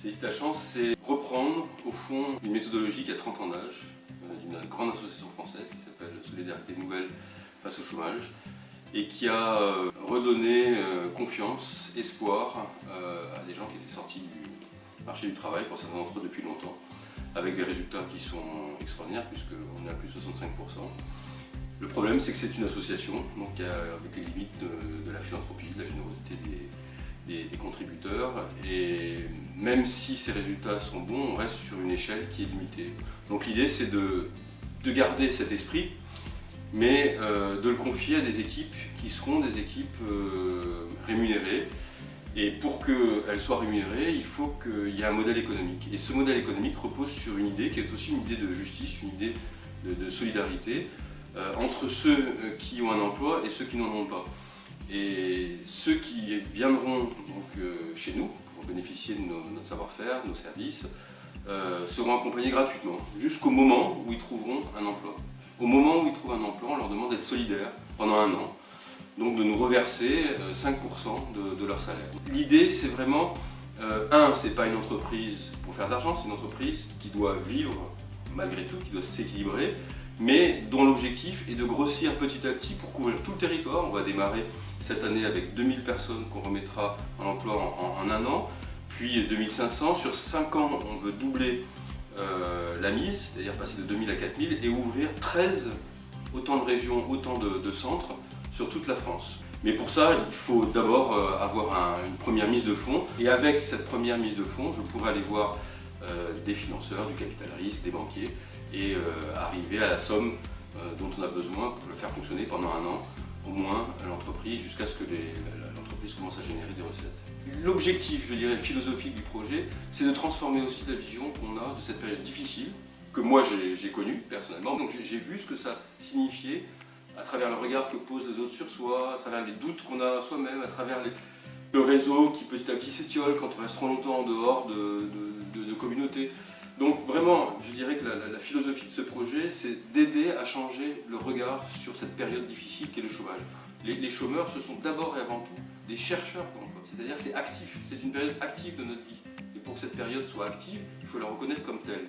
Saisis ta chance, c'est reprendre au fond une méthodologie qui a 30 ans d'âge, d'une grande association française qui s'appelle Solidarité Nouvelle face au chômage, et qui a redonné confiance, espoir à des gens qui étaient sortis du marché du travail, pour certains d'entre eux depuis longtemps, avec des résultats qui sont extraordinaires puisqu'on est à plus de 65%. Le problème, c'est que c'est une association, donc avec les limites de la philanthropie, de la générosité des contributeurs, et même si ces résultats sont bons, on reste sur une échelle qui est limitée. Donc l'idée, c'est de garder cet esprit, mais de le confier à des équipes qui seront des équipes rémunérées. Et pour qu'elles soient rémunérées, il faut qu'il y ait un modèle économique. Et ce modèle économique repose sur une idée qui est aussi une idée de justice, une idée de solidarité entre ceux qui ont un emploi et ceux qui n'en ont pas. Et ceux qui viendront donc, chez nous pour bénéficier de notre savoir-faire, de nos services, seront accompagnés gratuitement jusqu'au moment où ils trouveront un emploi. Au moment où ils trouvent un emploi, on leur demande d'être solidaires pendant 1 an, donc de nous reverser 5% de leur salaire. L'idée, c'est vraiment, c'est pas une entreprise pour faire de l'argent, c'est une entreprise qui doit vivre malgré tout, qui doit s'équilibrer, mais dont l'objectif est de grossir petit à petit pour couvrir tout le territoire. On va démarrer cette année avec 2000 personnes qu'on remettra en emploi en 1 an, puis 2500. Sur 5 ans, on veut doubler la mise, c'est-à-dire passer de 2000 à 4000 et ouvrir 13 autant de régions, autant de centres sur toute la France. Mais pour ça, il faut d'abord avoir une première mise de fonds. Et avec cette première mise de fonds, je pourrais aller voir des financeurs, du capital risque, des banquiers, et arriver à la somme dont on a besoin pour le faire fonctionner pendant 1 an, au moins l'entreprise, jusqu'à ce que l'entreprise commence à générer des recettes. L'objectif, je dirais, philosophique du projet, c'est de transformer aussi la vision qu'on a de cette période difficile, que moi j'ai connue personnellement. Donc j'ai vu ce que ça signifiait à travers le regard que posent les autres sur soi, à travers les doutes qu'on a soi-même, à travers le réseau qui petit à petit s'étiole quand on reste trop longtemps en dehors de communautés. Donc vraiment, je dirais que la philosophie de ce projet, c'est d'aider à changer le regard sur cette période difficile qu'est le chômage. Les chômeurs, ce sont d'abord et avant tout des chercheurs d'emploi, c'est-à-dire c'est actif, c'est une période active de notre vie. Et pour que cette période soit active, il faut la reconnaître comme telle.